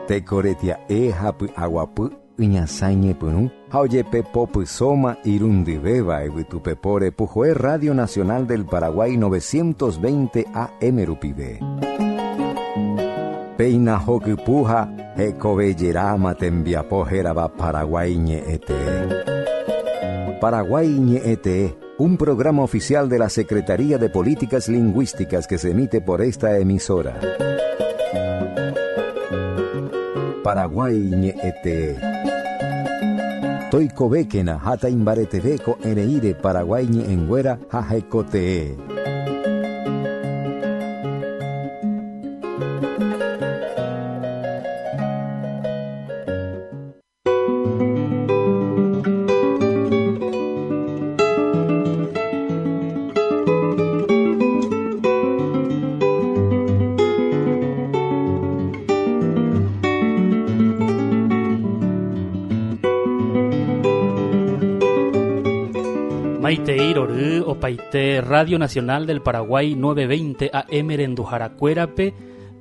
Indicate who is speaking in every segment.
Speaker 1: Tekoretia hapy aguapy Iñasaiñepyrũ ha ojepe popy soma irundyvéva yvytupepore Pujoe Radio Nacional del Paraguay 920 AM rupive. Peina hokypuha hekovejeráma tembiapo hérava Paraguay ñe'ẽtee. Paraguay ñe'ẽtee, un programa oficial de la Secretaría de Políticas Lingüísticas que se emite por esta emisora. Paraguay ñe'ẽtee. Toikovékena hata imbareteveko ereíre Paraguay ñe'ẽnguéra ha hekotee.
Speaker 2: Maiteirory opaite Radio Nacional del Paraguay 920 AM Rendujaracuérape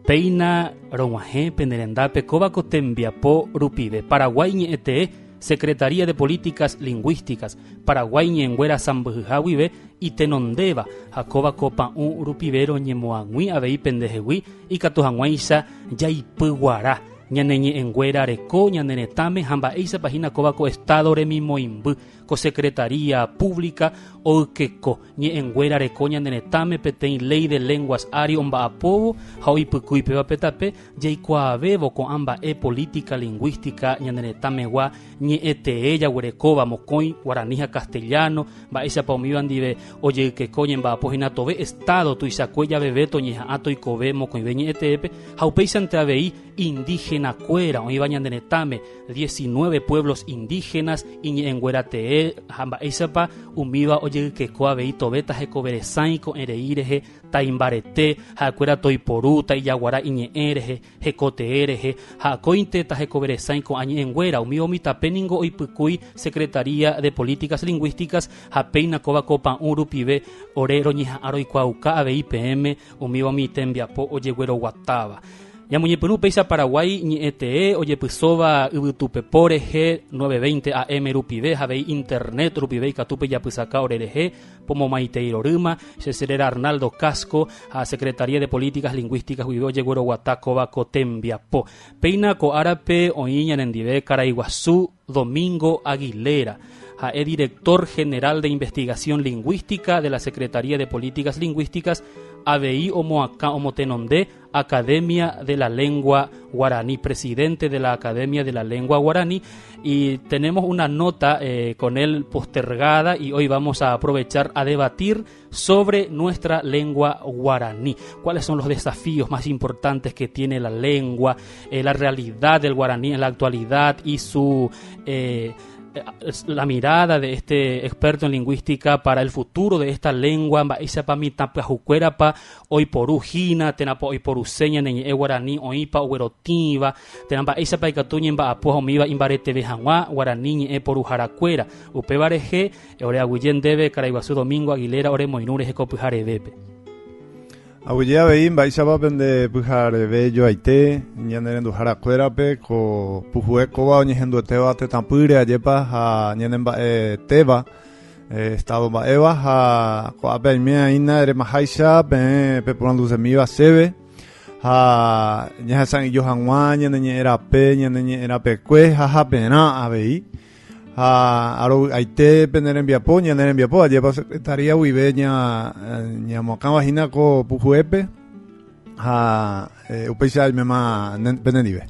Speaker 2: Peina Rong'uahẽ Penerendápe Kóvako tembiapo rupive. Paraguay ñe'ẽtee, Secretaría de Políticas Lingüísticas Paraguay ñe'ẽnguéra sãmbyhyháguive itenondéva ha kóvako pa'ũ rupive roñemoag̃ui avei pendehegui ikatu hag̃uáicha jaipyguara ñaneñe'ẽnguéra reko ñaneretãme ha mba'éichapa hína kóvako Estado remimoĩmby ko Secretaría Pública oykeko ñe'ẽnguéra reko ñaneretãme peteĩ Ley de Lenguas Ari omba'apóvo ha oipykúi pévape tape jaikuaavévo ko amba'e política lingüística ñaneretãmegua ñe'ẽtee jaguerekóva mokõi Guarani ha Castellano mba'éichapa umíva ndive ojeykeko ñemba'apohína tove Estado tuichakue javeve toñeha'ã toikove mokõive ñe'ẽteépe ha upéichante avei indígena kuéra oĩva ñaneretãme 19 pueblos indígenas iñe'ẽnguératee ha mba'éichapa umíva ojeykeko avei tove tahekoveresãi ko'ẽrei rehe taimbarete ha'ekuéra toiporu taijaguara iñe'ẽ rehe hekotee rehe ha akóinte tahekoveresãi ko'añe'ẽnguéra umíva mitapéningo oipykúi Secretaría de Políticas Lingüísticas ha péina kóvako pa'ũ rupive ore roñeha'ã roikuauka avei PM umíva mitembiapo ojegueroguatáva. Ñamuñepyrũ péicha Paraguay ñe'ẽtee ojepysóva yvytupepo rehe 920 AM rupive havei internet rupive ikatúpe japysaka orerehe pomomaiteirorýma chesérera Arnaldo Casco ha Secretaría de Políticas Lingüísticas guive ojegueroguata kóvako tembiapo. Péina ko árape oĩ ñanendive Karaiguasu Domingo Aguilera es director general de investigación lingüística de la Secretaría de Políticas Lingüísticas ABI Omotenondé, Academia de la Lengua Guaraní, presidente de la Academia de la Lengua Guaraní, y tenemos una nota con él postergada y hoy vamos a aprovechar a debatir sobre nuestra lengua guaraní. ¿Cuáles son los desafíos más importantes que tiene la lengua, la realidad del guaraní en la actualidad y su... la mirada de este experto en lingüística para el futuro de esta lengua? Mba'éichapa mitãpyahukuérapa oiporúhína tenapo oiporuséña neñe'ẽ guaraní oĩpa oguerotíva tena mba'éichapa ikatu ñemba'apo ha umíva imbareteve hag̃ua guaraní ñe'ẽ poruharakuéra upéva rehe ore aguyje ndéve Karaiguasu Domingo Aguilera oremoirũ rehe ko pyharevépe.
Speaker 3: Aguyje avei mba'éichapa pende pyhareve joaite ñanerenduharakuérape ko puhuekóva oñehenduetéva tetãpýre ajépa ha ñanemba'etéva estado mba'éva ha ko'ápe aimíaína eremaháicha peporanduzemíva chéve ha ñahechang'iju hag̃ua ñaneñe'ẽrape ñaneñe'ẽrapekue ha haperã avei ha aite penerembiapo ñanerembiapo ajépa secretaría guive ñamoakãvahína ko puhuépe ha upéicha aimema penendive.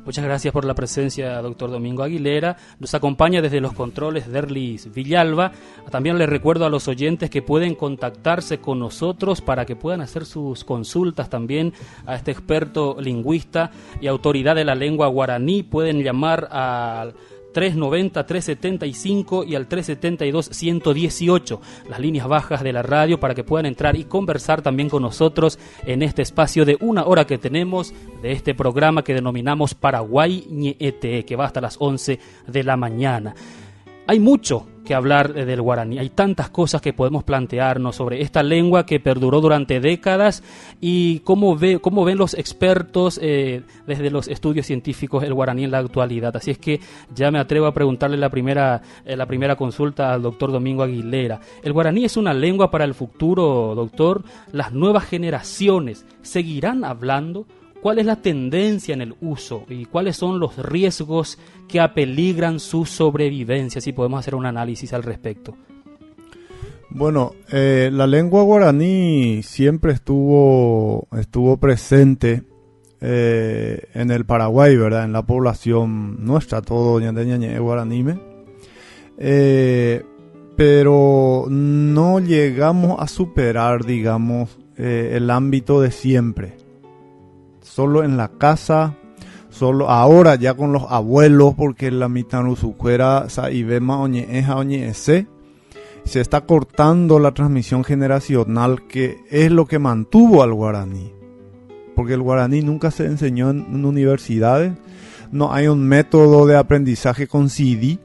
Speaker 2: Muchas gracias por la presencia, doctor Domingo Aguilera. Nos acompaña desde los controles Derlis Villalba. También les recuerdo a los oyentes que pueden contactarse con nosotros para que puedan hacer sus consultas también a este experto lingüista y autoridad de la lengua guaraní. Pueden llamar al 390-375 y al 372-118, las líneas bajas de la radio, para que puedan entrar y conversar también con nosotros en este espacio de una hora que tenemos de este programa que denominamos Paraguay ñe'ẽtee, que va hasta las 11 de la mañana. Hay mucho que hablar del guaraní, hay tantas cosas que podemos plantearnos sobre esta lengua que perduró durante décadas y cómo ven los expertos desde los estudios científicos el guaraní en la actualidad. Así es que ya me atrevo a preguntarle la primera consulta al doctor Domingo Aguilera. ¿El guaraní es una lengua para el futuro, doctor? ¿Las nuevas generaciones seguirán hablando? ¿Cuál es la tendencia en el uso y cuáles son los riesgos que apeligran su sobrevivencia? Si podemos hacer un análisis al respecto.
Speaker 3: Bueno, la lengua guaraní siempre estuvo presente en el Paraguay, ¿verdad? En la población nuestra, todo ñandeñañe guaranime. Pero no llegamos a superar, digamos, el ámbito de siempre. Solo en la casa, solo ahora ya con los abuelos, porque la mitanusucuera saibema oñeeja oñeese, se está cortando la transmisión generacional, que es lo que mantuvo al guaraní. Porque el guaraní nunca se enseñó en universidades, no hay un método de aprendizaje con CD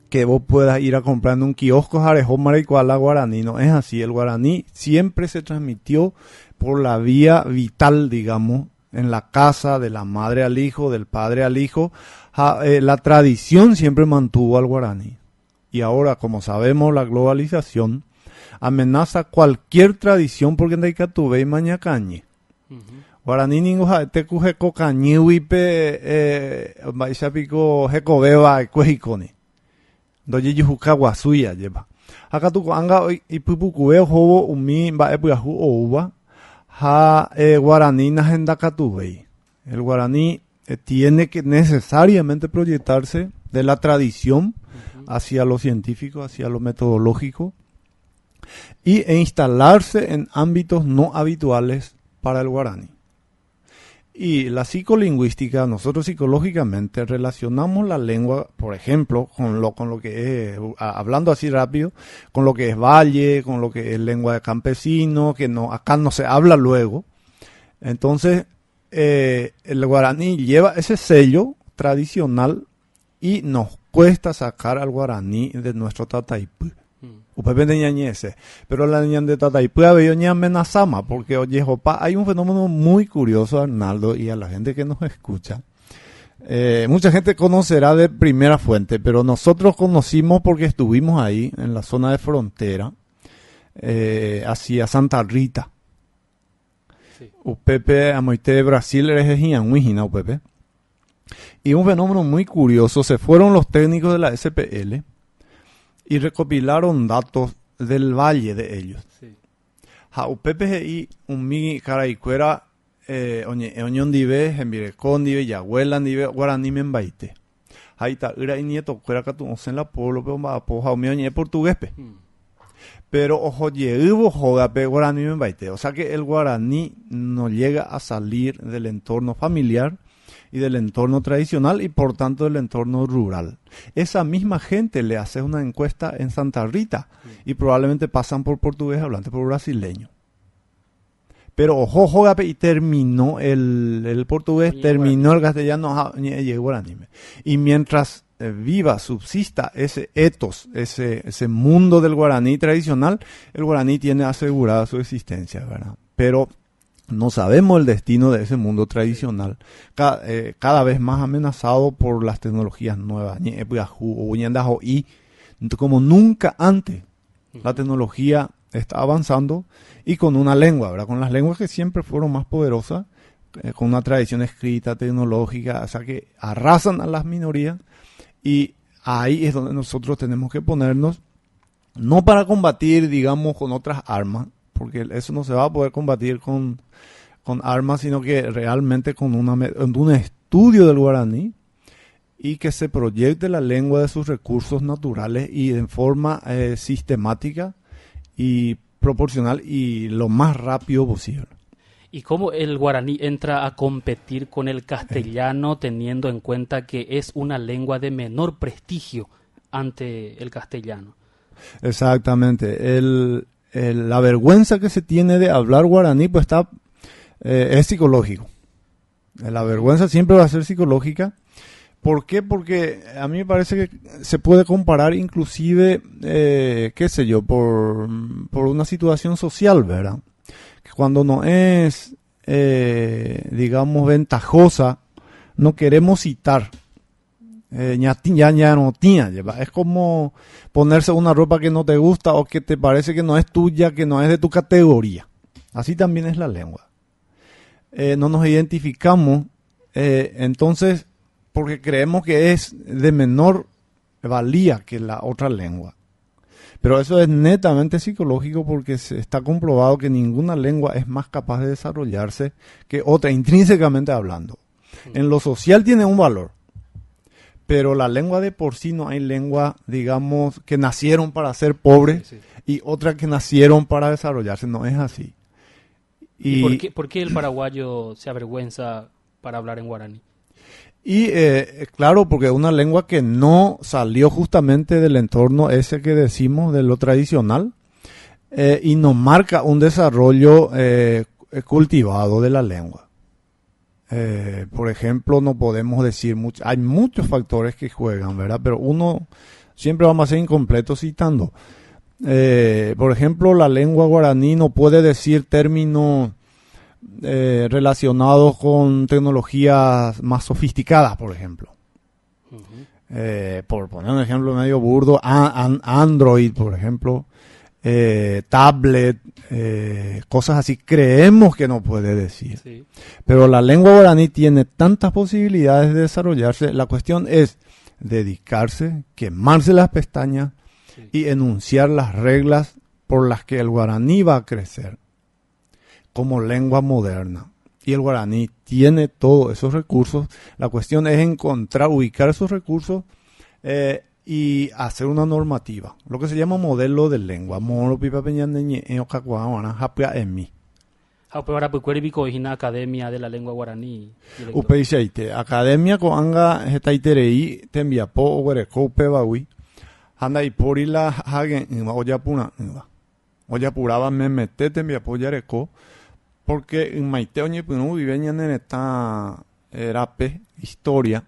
Speaker 3: que vos puedas ir a comprar en un kiosco jarejón maricuala guaraní. No es así, el guaraní siempre se transmitió por la vía vital, digamos, en la casa, de la madre al hijo, del padre al hijo. La tradición siempre mantuvo al guaraní. Y ahora, como sabemos, la globalización amenaza cualquier tradición porque en Daikatube y Mañacañe. Guaraní ninguno te coge cocañiwipe, baisapico jecobeba cuejicone. Doye yujuca guasuya lleva. Acá tu anga y pupucubeo jobo umi va epuyahu o uva. Guaraní nahendakatubei. El guaraní tiene que necesariamente proyectarse de la tradición hacia lo científico, hacia lo metodológico e instalarse en ámbitos no habituales para el guaraní. Y la psicolingüística, nosotros psicológicamente relacionamos la lengua, por ejemplo, con lo que es, hablando así rápido, con lo que es valle, con lo que es lengua de campesino, que no, acá no se habla luego. Entonces, el guaraní lleva ese sello tradicional y nos cuesta sacar al guaraní de nuestro tataipú. Pero la niña de Tataipú había una amenazama, porque oye, hay un fenómeno muy curioso, Arnaldo, y a la gente que nos escucha. Mucha gente conocerá de primera fuente, pero nosotros conocimos porque estuvimos ahí, en la zona de frontera, hacia Santa Rita. Sí. Upepe, amoite de Brasil, eres Ianhuijina, Upepe. Y un fenómeno muy curioso, se fueron los técnicos de la SPL y recopilaron datos del valle de ellos. Sí. Upepe y mi caraicuera oñondive, envirecondive, yahuelandive, guaranimembaite. Haita ira y nieto cuera en la pueblo, pero va poja oñe portugués. Pero ojo llevo jogape guaranimembaite. O sea que el guaraní no llega a salir del entorno familiar y del entorno tradicional y por tanto del entorno rural. Esa misma gente le hace una encuesta en Santa Rita y probablemente pasan por portugués hablante, por brasileño. Pero ojo, y terminó el portugués, terminó el castellano, y mientras viva, subsista ese etos, ese mundo del guaraní tradicional, el guaraní tiene asegurada su existencia, ¿verdad? Pero no sabemos el destino de ese mundo tradicional, cada vez más amenazado por las tecnologías nuevas, y como nunca antes. La tecnología está avanzando y con una lengua, ¿verdad? Con las lenguas que siempre fueron más poderosas, con una tradición escrita, tecnológica, o sea que arrasan a las minorías, y ahí es donde nosotros tenemos que ponernos, no para combatir, digamos, con otras armas, porque eso no se va a poder combatir con armas, sino que realmente con un estudio del guaraní y que se proyecte la lengua de sus recursos naturales y en forma sistemática y proporcional y lo más rápido posible.
Speaker 2: ¿Y cómo el guaraní entra a competir con el castellano teniendo en cuenta que es una lengua de menor prestigio ante el castellano?
Speaker 3: Exactamente. La vergüenza que se tiene de hablar guaraní pues es psicológico. La vergüenza siempre va a ser psicológica ¿Por qué? Porque a mí me parece que se puede comparar inclusive, qué sé yo, por una situación social, ¿verdad? Que cuando no es, digamos, ventajosa, no queremos citar. Ya no tiene, es como ponerse una ropa que no te gusta o que te parece que no es tuya, que no es de tu categoría. Así también es la lengua. No nos identificamos, entonces, porque creemos que es de menor valía que la otra lengua. Pero eso es netamente psicológico porque se está comprobado que ninguna lengua es más capaz de desarrollarse que otra, intrínsecamente hablando. En lo social tiene un valor. Pero la lengua de por sí no hay lengua, digamos, que nacieron para ser pobres y otras que nacieron para desarrollarse. No es así.
Speaker 2: ¿Y por qué el paraguayo se avergüenza para hablar en guaraní?
Speaker 3: Y claro, porque es una lengua que no salió justamente del entorno ese que decimos, de lo tradicional, y nos marca un desarrollo cultivado de la lengua. Por ejemplo, no podemos decir mucho, hay muchos factores que juegan, ¿verdad? Pero uno siempre vamos a ser incompletos citando. Por ejemplo, la lengua guaraní no puede decir términos relacionados con tecnologías más sofisticadas, por ejemplo. Por poner un ejemplo medio burdo, Android, por ejemplo, tablet, cosas así, creemos que no puede decir. Sí. Pero la lengua guaraní tiene tantas posibilidades de desarrollarse. La cuestión es dedicarse, quemarse las pestañas y enunciar las reglas por las que el guaraní va a crecer como lengua moderna. Y el guaraní tiene todos esos recursos. La cuestión es ubicar esos recursos y hacer una normativa, lo que se llama modelo de lengua.
Speaker 2: Academia de la lengua guaraní.
Speaker 3: Academia coanga hetaiterei tembiapo oguereko pebaui. Handa ipori la hagen oyapuna. Oyapuraba me mete tembiapo yareko. Porque en Maite Oñepunu viveñan en esta rape historia.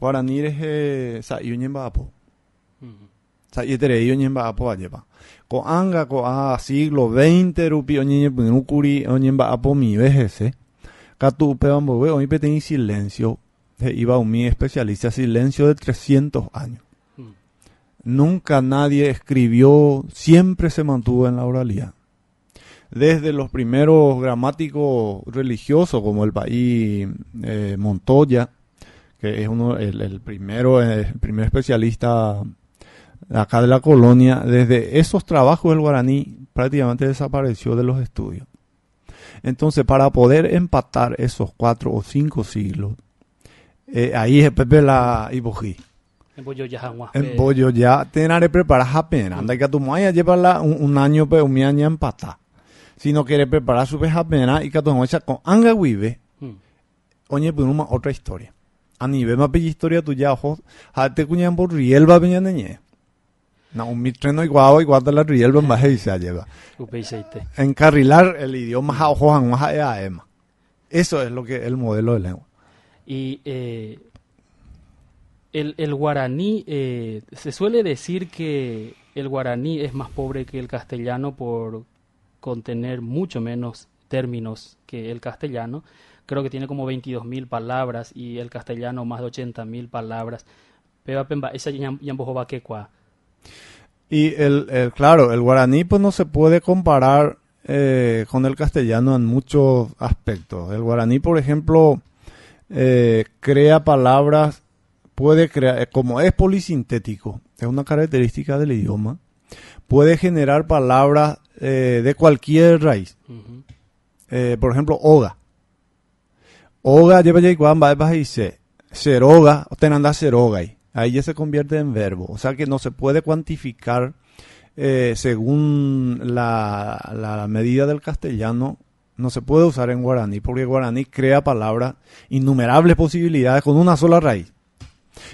Speaker 3: Guaraní es Sayuñembapo. Sayuñembapo allá. Coanga coa siglo XX rupi Oñepunu curi Oñembapo mi vejese. Catu pebambobe hoy petén silencio. Iba un mi especialista silencio de 300 años. Nunca nadie escribió, siempre se mantuvo en la oralidad. Desde los primeros gramáticos religiosos, como el país Montoya, que es el primer especialista acá de la colonia, desde esos trabajos el guaraní prácticamente desapareció de los estudios. Entonces, para poder empatar esos 4 o 5 siglos, ahí es Pepe la Ibojí. En Bollo ya tener preparar apenas. Anda que tu maya lleva un año, pero un año empatar. Si no quiere preparar su vez apenas y que tu maya con anga vive, oye, pues una otra historia. A nivel más bella historia tuya, ojos, te cuñan por riel va peña neñe. No, un mitreno igual de la riel va más y se lleva. Encarrilar el idioma a ojos más a ema. Eso es lo que el modelo de lengua.
Speaker 2: Y el guaraní, se suele decir que el guaraní es más pobre que el castellano por contener mucho menos términos que el castellano. Creo que tiene como 22.000 palabras y el castellano más de 80.000 palabras. Pero esa yambojoba que cua.
Speaker 3: Y claro, el guaraní pues no se puede comparar con el castellano en muchos aspectos. El guaraní, por ejemplo, crea palabras, puede crear, como es polisintético, es una característica del idioma, puede generar palabras de cualquier raíz. Por ejemplo, oga. Oga lleva ya igual, va a decir, seroga, o tenanda seroga. Ahí ya se convierte en verbo. O sea que no se puede cuantificar según la medida del castellano. No se puede usar en guaraní, porque el guaraní crea palabras, innumerables posibilidades con una sola raíz.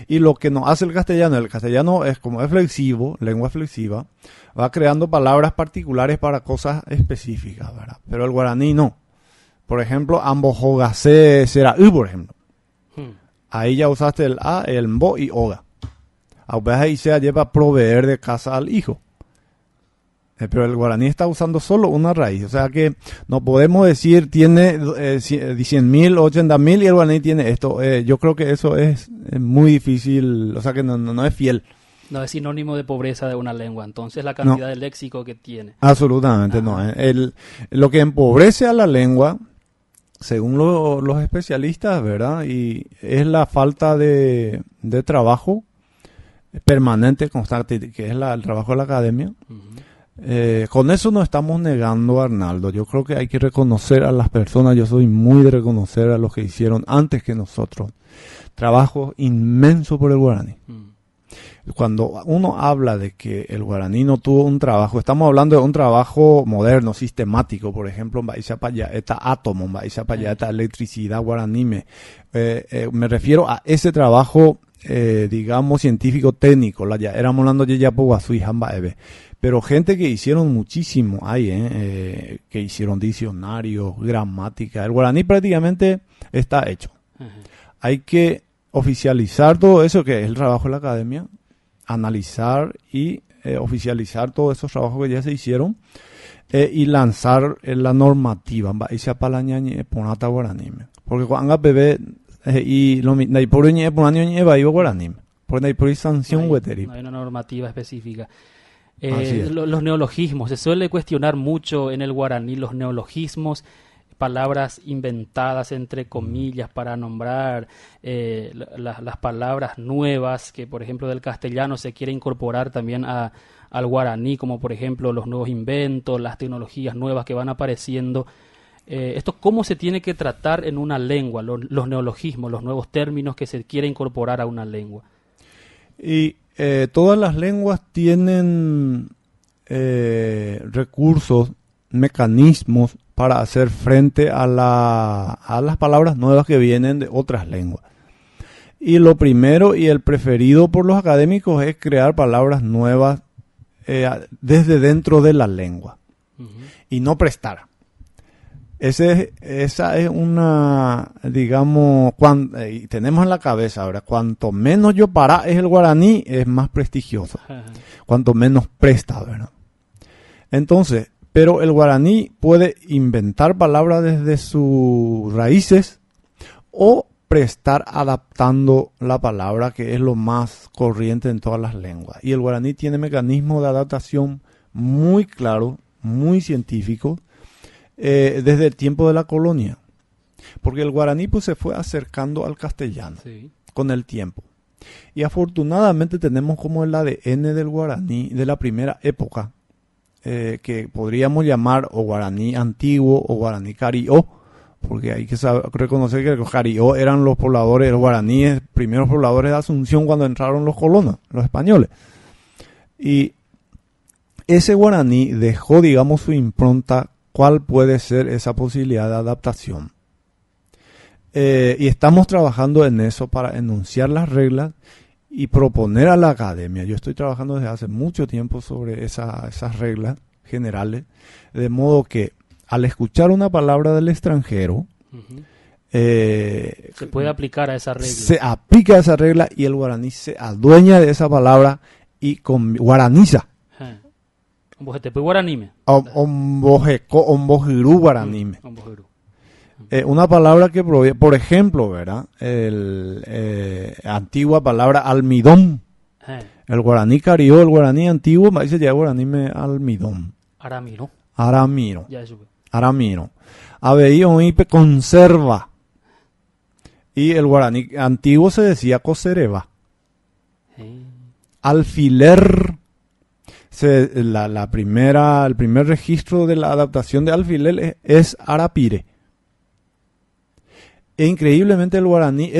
Speaker 3: Y lo que nos hace el castellano es como es flexivo, lengua flexiva, va creando palabras particulares para cosas específicas, ¿verdad? Pero el guaraní no. Por ejemplo, ambojogase será por ejemplo. Ahí ya usaste el a, el mbo y oga. A veces ahí se lleva proveer de casa al hijo. Pero el guaraní está usando solo una raíz. O sea que no podemos decir tiene 100.000 o 80.000 y el guaraní tiene esto. Yo creo que eso es muy difícil. O sea que no es fiel.
Speaker 2: No es sinónimo de pobreza de una lengua. Entonces la cantidad de léxico que tiene.
Speaker 3: Absolutamente no. Lo que empobrece a la lengua, según los especialistas, ¿verdad? Y es la falta de trabajo permanente, constante, que es el trabajo de la academia. Con eso no estamos negando, Arnaldo. Yo creo que hay que reconocer a las personas. Yo soy muy de reconocer a los que hicieron antes que nosotros trabajo inmenso por el guaraní. Cuando uno habla de que el guaraní no tuvo un trabajo, estamos hablando de un trabajo moderno, sistemático. Por ejemplo, en Baixapaya está átomo, en Baixapaya está electricidad guaraní. Me refiero a ese trabajo, digamos, científico técnico. Éramos hablando de Yapoguazú y Jambaeve. Pero gente que hicieron muchísimo hay, que hicieron diccionarios, gramática. El guaraní prácticamente está hecho. Hay que oficializar todo eso, que es el trabajo de la academia, analizar y oficializar todos esos trabajos que ya se hicieron y lanzar la normativa. Porque cuando bebé y lo por guaraní, porque hay por sanción
Speaker 2: no hay una normativa específica. Los neologismos, se suele cuestionar mucho en el guaraní los neologismos, palabras inventadas entre comillas para nombrar las palabras nuevas que, por ejemplo, del castellano se quiere incorporar también al guaraní, como por ejemplo los nuevos inventos, las tecnologías nuevas que van apareciendo. Esto cómo se tiene que tratar en una lengua, los neologismos, los nuevos términos que se quiere incorporar a una lengua.
Speaker 3: Y todas las lenguas tienen recursos, mecanismos para hacer frente a las palabras nuevas que vienen de otras lenguas. Y lo primero y el preferido por los académicos es crear palabras nuevas desde dentro de la lengua y no prestar. Esa es una, digamos, y tenemos en la cabeza ahora, cuanto menos yo para es el guaraní, es más prestigioso. Cuanto menos presta, ¿verdad? Entonces, pero el guaraní puede inventar palabras desde sus raíces o prestar adaptando la palabra, que es lo más corriente en todas las lenguas. Y el guaraní tiene mecanismos de adaptación muy claros, muy científicos, desde el tiempo de la colonia. Porque el guaraní pues se fue acercando al castellano con el tiempo. Y afortunadamente tenemos como el ADN del guaraní de la primera época, que podríamos llamar o guaraní antiguo o guaraní carió, porque hay que reconocer que los carió eran los pobladores, los guaraníes, primeros pobladores de Asunción cuando entraron los colonos, los españoles. Y ese guaraní dejó, digamos, su impronta. ¿Cuál puede ser esa posibilidad de adaptación? Y estamos trabajando en eso para enunciar las reglas y proponer a la academia. Yo estoy trabajando desde hace mucho tiempo sobre esas reglas generales, de modo que al escuchar una palabra del extranjero,
Speaker 2: se puede aplicar a esa regla.
Speaker 3: Se aplica a esa regla y el guaraní se adueña de esa palabra y guaraniza.
Speaker 2: Guaranime.
Speaker 3: Ombojiru guaranime. Una palabra que proviene, por ejemplo, ¿verdad? Antigua palabra almidón. El guaraní carió, el guaraní antiguo, dice ya guaranime almidón. Aramiro. Aveío ipe conserva. Y el guaraní antiguo se decía cosereva. Alfiler. El primer registro de la adaptación de alfiler es arapire. E increíblemente el guaraní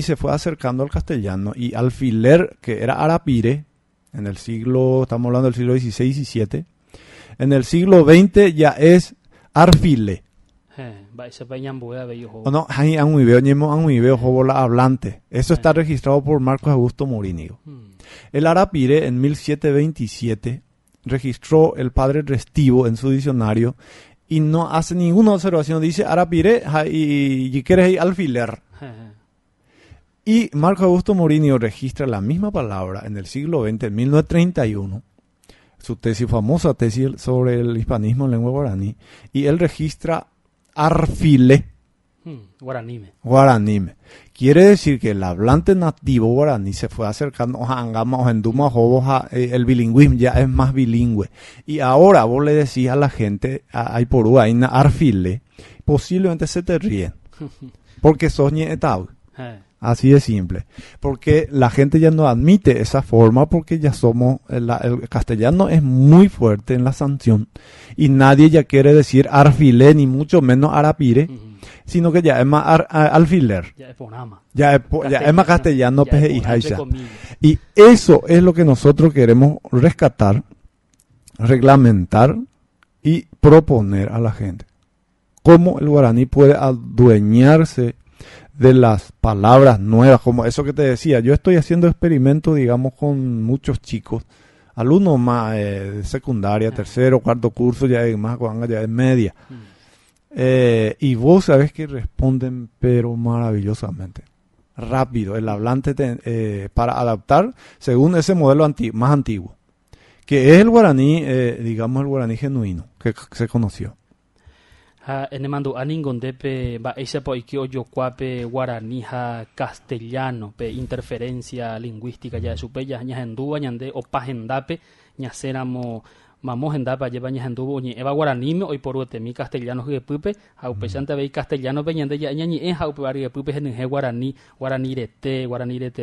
Speaker 3: se fue acercando al castellano, y alfiler, que era arapire, estamos hablando del siglo XVI y XVII, en el siglo XX ya es arfile. Hablante. Eso está registrado por Marcos Augusto Morínigo. El arapire en 1727 registró el padre Restivo en su diccionario y no hace ninguna observación. Dice arapire y quieres alfiler. Y Marco Augusto Morini registra la misma palabra en el siglo XX, en 1931, su tesis, famosa tesis sobre el hispanismo en lengua guaraní, y él registra arfile guaranime. Quiere decir que el hablante nativo guaraní se fue acercando a Angama, Ojenduma, Jobos, el bilingüismo ya es más bilingüe. Y ahora vos le decís a la gente, hay por ahí arfile, posiblemente se te ríen, porque sos ñeetau. Así de simple. Porque la gente ya no admite esa forma porque ya somos, el castellano es muy fuerte en la sanción y nadie ya quiere decir arfilé ni mucho menos arapire, sino que ya es más alfiler.
Speaker 2: Ya es ponama.
Speaker 3: Ya es más castellano peje y jaisa. Y eso es lo que nosotros queremos rescatar, reglamentar y proponer a la gente. Cómo el guaraní puede adueñarse de las palabras nuevas, como eso que te decía. Yo estoy haciendo experimentos, digamos, con muchos chicos, alumnos más de secundaria, tercero, cuarto curso, ya es más, ya es media. Y vos sabés que responden, pero maravillosamente. Rápido, el hablante para adaptar según ese modelo más antiguo, que es el guaraní, digamos, el guaraní genuino, que se conoció.
Speaker 2: En mando aningondepe va ese po ikio yo cuape guaraní castellano pe interferencia lingüística ya supe ya ñahendúa ñande o pajendape ñaceramo mamos hendape lleva ñahendubo ñi eva guaraní hoy por mi castellano que pupe haupechante ve castellano pe ñande ya ñi haupe vari pupe en guaraní rete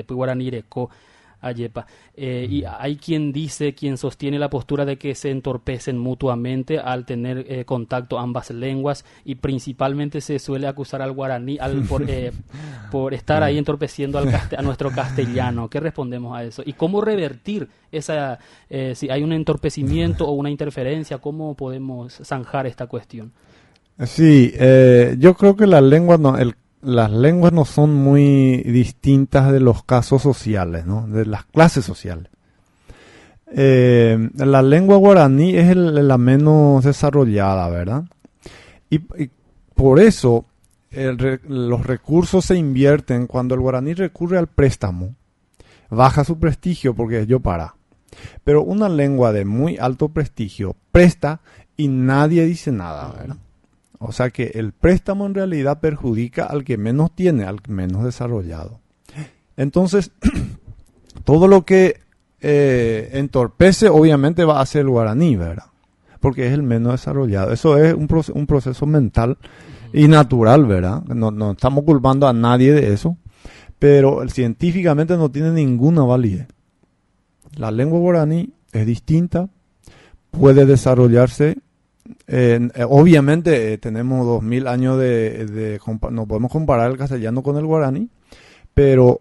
Speaker 2: pu guaraní reco ayepa. Y hay quien sostiene la postura de que se entorpecen mutuamente al tener contacto ambas lenguas y principalmente se suele acusar al guaraní por estar ahí entorpeciendo a nuestro castellano. ¿Qué respondemos a eso? ¿Y cómo revertir si hay un entorpecimiento o una interferencia, cómo podemos zanjar esta cuestión?
Speaker 3: Sí, yo creo que las lenguas no son muy distintas de los casos sociales, ¿no? De las clases sociales. La lengua guaraní es la menos desarrollada, ¿verdad? Y por eso los recursos se invierten cuando el guaraní recurre al préstamo. Baja su prestigio porque es yopara. Pero una lengua de muy alto prestigio presta y nadie dice nada, ¿verdad? O sea que el préstamo en realidad perjudica al que menos tiene, al menos desarrollado. Entonces, todo lo que entorpece obviamente va a ser el guaraní, ¿verdad? Porque es el menos desarrollado. Eso es un proceso mental y natural, ¿verdad? No estamos culpando a nadie de eso, pero científicamente no tiene ninguna validez. La lengua guaraní es distinta, puede desarrollarse. Obviamente tenemos 2000 años no podemos comparar el castellano con el guaraní, pero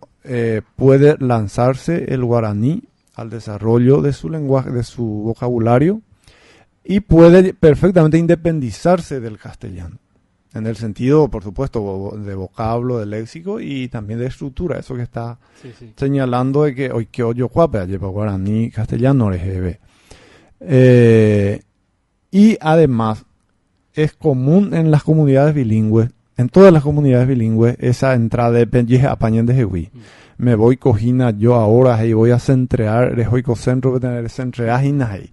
Speaker 3: puede lanzarse el guaraní al desarrollo de su lenguaje, de su vocabulario, y puede perfectamente independizarse del castellano, en el sentido, por supuesto, de vocablo, de léxico y también de estructura, eso que está señalando de que hoy que oyo cuape, lleva guaraní, castellano, y además es común en las comunidades bilingües, en todas las comunidades bilingües, esa entrada de penyeje apañen de jehuí. Me voy cojina yo ahora y voy a centrear, rejoico centro de tener centreajinas ahí.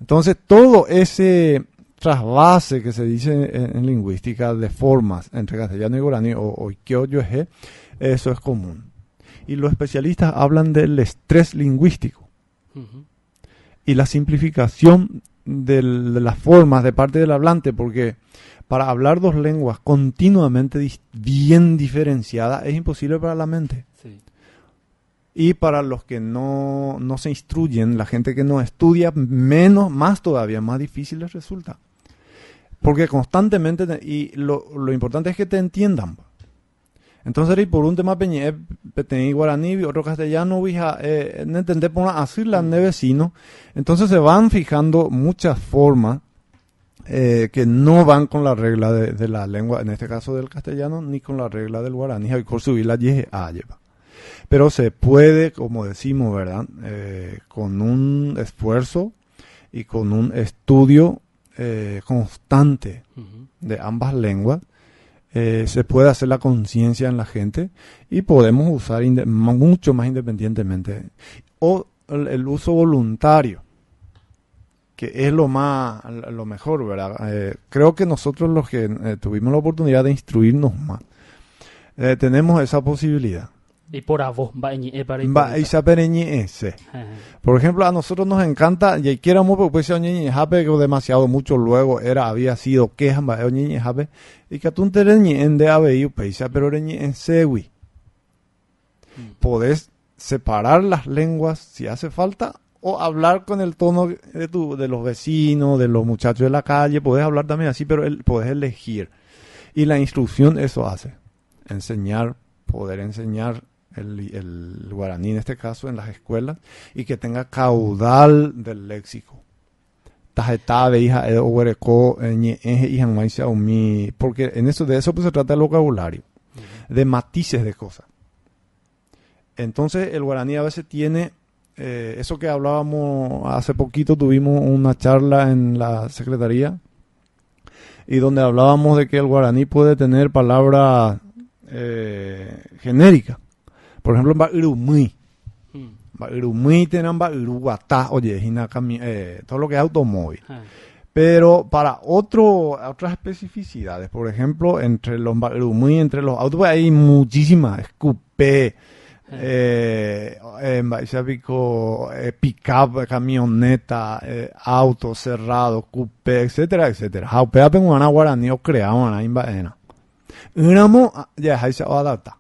Speaker 3: Entonces todo ese trasvase que se dice en lingüística de formas entre castellano y guaraní o ikeo-yo, eso es común. Y los especialistas hablan del estrés lingüístico y la simplificación de las formas de parte del hablante, porque para hablar dos lenguas continuamente bien diferenciadas es imposible para la mente. Sí. Y para los que no se instruyen, la gente que no estudia, más todavía, más difícil les resulta. Porque constantemente, y lo importante es que te entiendan. Entonces, y por un tema peñé, guaraní, otro castellano, no entender por una así la de vecino. Entonces se van fijando muchas formas que no van con la regla de la lengua, en este caso del castellano, ni con la regla del guaraní. Pero se puede, como decimos, ¿verdad? Con un esfuerzo y con un estudio constante de ambas lenguas, se puede hacer la conciencia en la gente y podemos usar mucho más independientemente. O el uso voluntario, que es lo mejor, ¿verdad? Creo que nosotros los que tuvimos la oportunidad de instruirnos más, tenemos esa posibilidad.
Speaker 2: Y por a vos, va
Speaker 3: por ejemplo, a nosotros nos encanta, y quieramos porque pues que demasiado mucho luego había sido queja, y que tú te de ABI, pero en Sewi. Podés separar las lenguas si hace falta, o hablar con el tono de los vecinos, de los muchachos de la calle, podés hablar también así, pero podés elegir. Y la instrucción eso hace, poder enseñar el guaraní en este caso en las escuelas, y que tenga caudal del léxico. Porque de eso pues se trata el vocabulario, de matices de cosas. Entonces el guaraní a veces tiene eso que hablábamos hace poquito, tuvimos una charla en la secretaría y donde hablábamos de que el guaraní puede tener palabras genéricas. Por ejemplo, Ba'irumui. Ba'irumui tienen Ba'iruguatá, todo lo que es automóvil. Pero para otras especificidades, por ejemplo, entre los Ba'irumui, entre los autos, hay muchísimas, coupé, pick-up, camioneta, auto cerrado, coupé, etcétera, etcétera. Haupea penguana guaraní o creaban ahí en Baena. Unamo ya se adapta.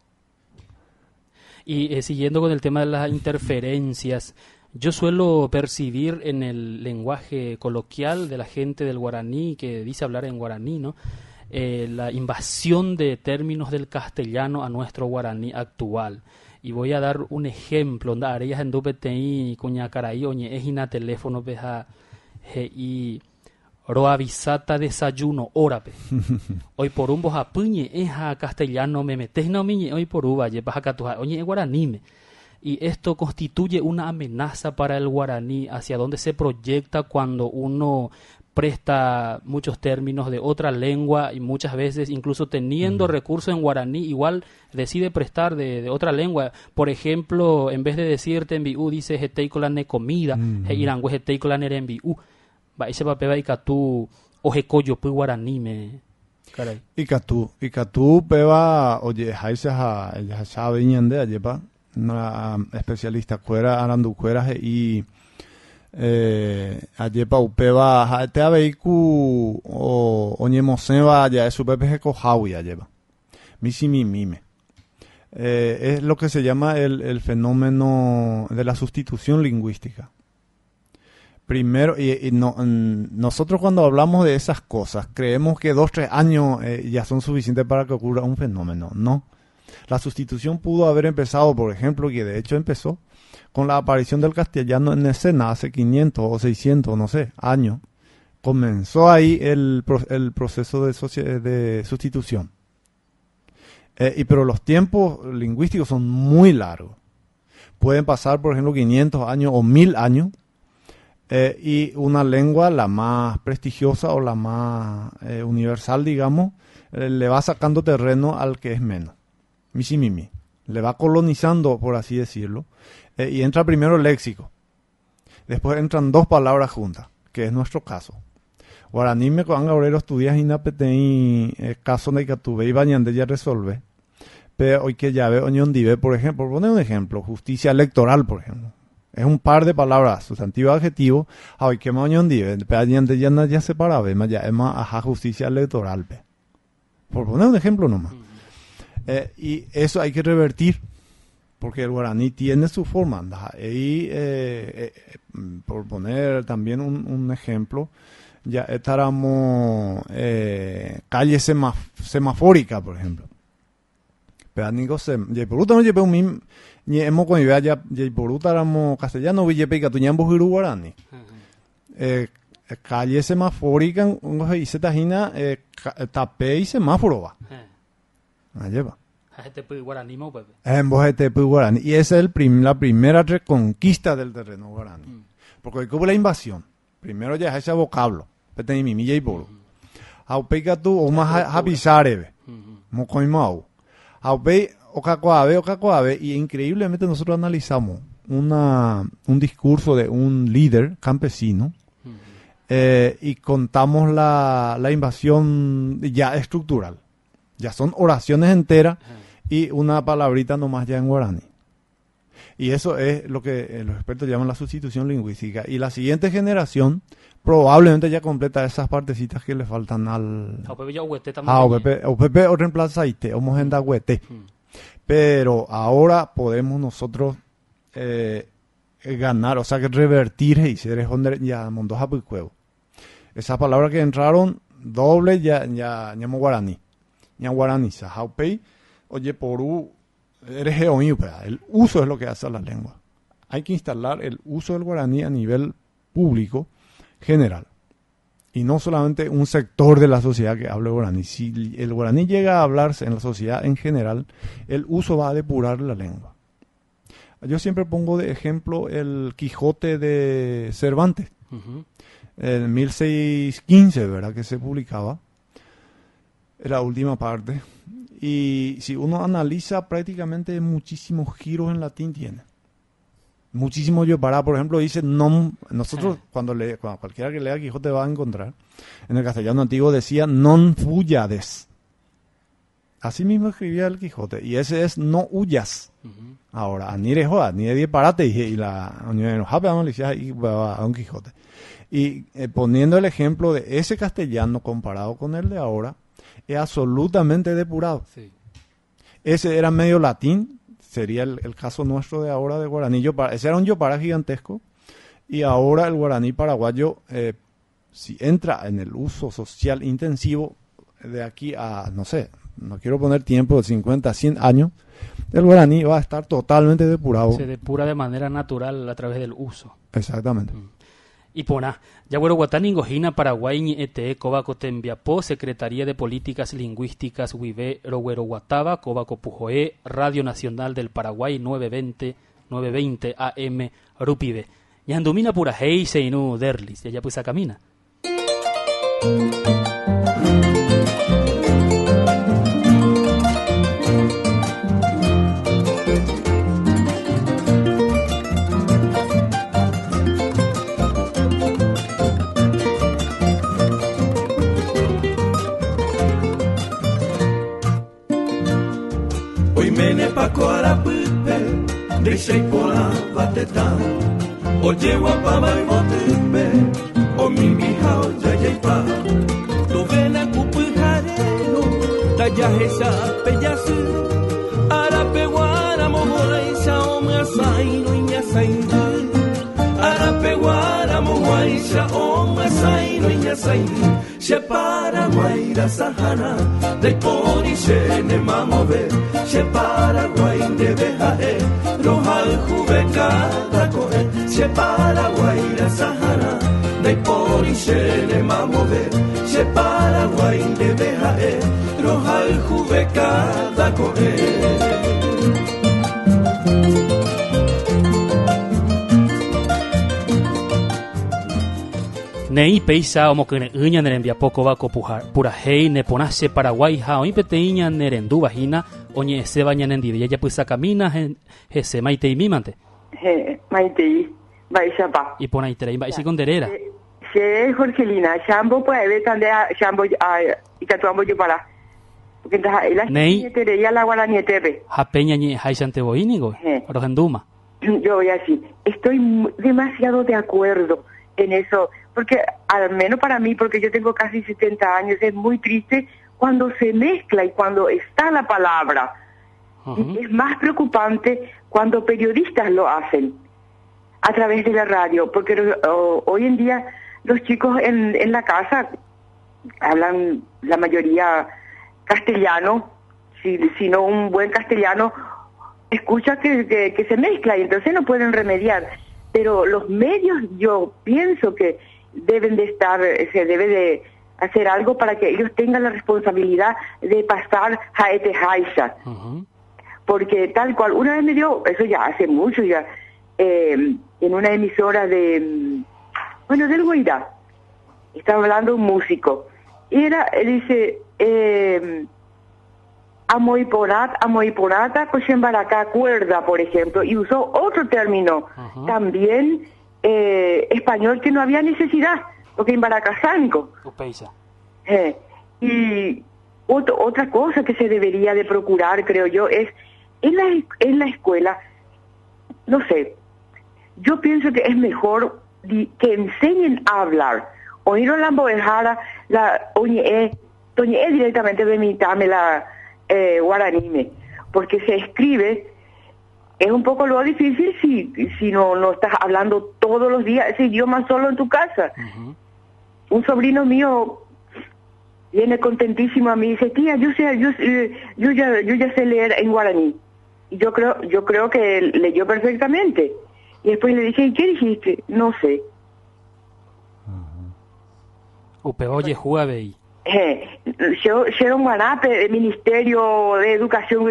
Speaker 2: Y siguiendo con el tema de las interferencias, yo suelo percibir en el lenguaje coloquial de la gente del guaraní, que dice hablar en guaraní, ¿no? La invasión de términos del castellano a nuestro guaraní actual. Y voy a dar un ejemplo. Areas en Dupetei, Cuñacaraí, Oñe, Ejina, teléfono, Beja, y Roavisata, desayuno, órape. Hoy por un bojapuñe, eja castellano, me metes no miñe, hoy por uva, llevas a catuja, oñe, guaranime. Y esto constituye una amenaza para el guaraní, hacia donde se proyecta cuando uno presta muchos términos de otra lengua y muchas veces incluso teniendo recursos en guaraní igual decide prestar de otra lengua. Por ejemplo, en vez de decirte en biú dice heteikola ne comida, irangüe heteikola ne enbiú. Va ese papel va ikatu ojekoyo pu guaraní me caray.
Speaker 3: Ikatu peba oye haisa ya sabe ñande ayepa una especialista cuera aranducuera y ayepa upeba te abeiku o oñemoseba ya es su pepe ko hawi ayepa mime es lo que se llama el fenómeno de la sustitución lingüística. Primero, nosotros cuando hablamos de esas cosas creemos que 2-3 años ya son suficientes para que ocurra un fenómeno. No. La sustitución pudo haber empezado, por ejemplo, que de hecho empezó con la aparición del castellano en escena hace 500 o 600, no sé, años. Comenzó ahí el proceso de sustitución. Pero los tiempos lingüísticos son muy largos. Pueden pasar, por ejemplo, 500 años o 1000 años. Y una lengua, la más prestigiosa o la más universal, digamos, le va sacando terreno al que es menos. Mimi. Le va colonizando, por así decirlo. Y entra primero el léxico. Después entran 2 palabras juntas, que es nuestro caso. Guaraní me con obrero estudias inapetei caso de que tuve y bañande ya resolve. Pero hoy que ya ve oñón dive, por ejemplo, por poner un ejemplo, justicia electoral, por ejemplo. Es un par de palabras, sustantivo adjetivo, hoy que mañón dive, pero ya separado, ya es más ajá justicia electoral. Por poner un ejemplo nomás. Y eso hay que revertir, porque el guaraní tiene su forma. Y por poner también un ejemplo, ya estábamos calle semafórica, por ejemplo. Pero nico por último llevé un mim ni hemos con idea ya por último castellano vi llevé catuñambo hiru guarani. Calle semafórica un hice tajina tapé y semáforo va. Lleva.
Speaker 2: Guaraní mo pepe.
Speaker 3: Guaraní y esa es la primera reconquista del terreno guaraní. Porque hoy como la invasión. Primero ya ese vocablo, pete mi milla y poro. Aupeica tú o más avisarebe. mocoimau. Aupei, okakoabe, y increíblemente nosotros analizamos un discurso de un líder campesino, y contamos la invasión ya estructural. Ya son oraciones enteras y una palabrita nomás ya en guaraní. Y eso es lo que los expertos llaman la sustitución lingüística. Y la siguiente generación probablemente ya completa esas partecitas que le faltan al... OPP o reemplazaite, o mojenda huete. Pero ahora podemos nosotros ganar, o sea, que revertir y ser ya mondoja puicuevo. Esas palabras que entraron doble ya llamo guaraní. Ya guaraní, sahaupei, oye, porú, eres el uso es lo que hace a la lengua. Hay que instalar el uso del guaraní a nivel público general. Y no solamente un sector de la sociedad que hable guaraní. Si el guaraní llega a hablarse en la sociedad en general, el uso va a depurar la lengua. Yo siempre pongo de ejemplo el Quijote de Cervantes. En 1615, ¿verdad? Que se publicaba. Era la última parte. Y si uno analiza, prácticamente muchísimos giros en latín tiene. Muchísimo yo para, por ejemplo, dice non. Nosotros, cuando cualquiera que lea Quijote va a encontrar, en el castellano antiguo decía non fuyades. Así mismo escribía el Quijote. Y ese es no huyas. Ahora, ni de joda, ni de disparate. Y la Unión y va a Don Quijote. Y poniendo el ejemplo de ese castellano comparado con el de ahora, es absolutamente depurado. Sí. Ese era medio latín, sería el caso nuestro de ahora de guaraní. Ese era un yopara gigantesco, y ahora el guaraní paraguayo, si entra en el uso social intensivo, de aquí a, no sé, no quiero poner tiempo, de 50 a 100 años, el guaraní va a estar totalmente depurado.
Speaker 2: Se depura de manera natural a través del uso.
Speaker 3: Exactamente.
Speaker 2: Y pona, Yaguero Guatán Ingojina, Paraguay, Ñete, Cobaco Tembiapó, Secretaría de Políticas Lingüísticas, Huivé, Roguero Guataba, Cobaco Pujoé, Radio Nacional del Paraguay, 920 AM, Rupibe. Yandumina pura hei seinu derlis, ya pues a camina.
Speaker 4: Seikola batetan oye guapaba y motembe o mi hija o yayaipa lo ven a cupujarero tallajesa peyasu arapeguara momoraisa o masaino y ñasaindu arapeguara momoraisa o masaino y ñasaindu se Paraguaira sahana de porishene mamove se Paraguay de bejae Roja jubecada coge, se Paraguaira Sahara, de porishene mamove, se Paraguay de bejae, roja jubecada coge.
Speaker 2: Nei peisa omo que uña nerembia poco va copujar, pura hei ne ponase Paraguay ha oin peteiña nerendu vagina. Oñe se bañan en día, ya pues a camina, se maite y mimante.
Speaker 5: Maite, vais a pa.
Speaker 2: Y pon ahí tres, vais con derera.
Speaker 5: Se Jorgelina, chambo pues ver tande chambo y tatuambo yo para. Porque entonces la niete ya la guarani terre.
Speaker 2: Ha peña ni hay sante boínigo, rogenduma.
Speaker 5: Yo voy así, estoy demasiado de acuerdo en eso, porque al menos para mí, porque yo tengo casi 70 años, es muy triste cuando se mezcla y cuando está la palabra. Y es más preocupante cuando periodistas lo hacen a través de la radio, porque hoy en día los chicos en la casa hablan la mayoría castellano, si no un buen castellano, escucha que se mezcla y entonces no pueden remediar. Pero los medios, yo pienso que deben de estar, se debe de hacer algo para que ellos tengan la responsabilidad de pasar Jaete Haisha. Porque tal cual, una vez me dio, eso ya hace mucho ya, en una emisora del Guairá, estaba hablando un músico, y dice, amoiporata, cochembaracá, cuerda, por ejemplo, y usó otro término, también español, que no había necesidad, porque en Baracazanco. Y otra cosa que se debería de procurar, creo yo, es en la escuela, no sé, yo pienso que es mejor que enseñen a hablar. Oíron la embojara, la oñe directamente de mi la guaranime, porque se escribe, es un poco lo difícil si no estás hablando todos los días ese idioma solo en tu casa. Un sobrino mío viene contentísimo a mí y dice, tía, yo ya sé leer en guaraní. Y yo creo que leyó perfectamente. Y después le dije, ¿y qué dijiste? No sé.
Speaker 2: Upe, oye, juave.
Speaker 5: Sharon Guanape, el Ministerio de Educación,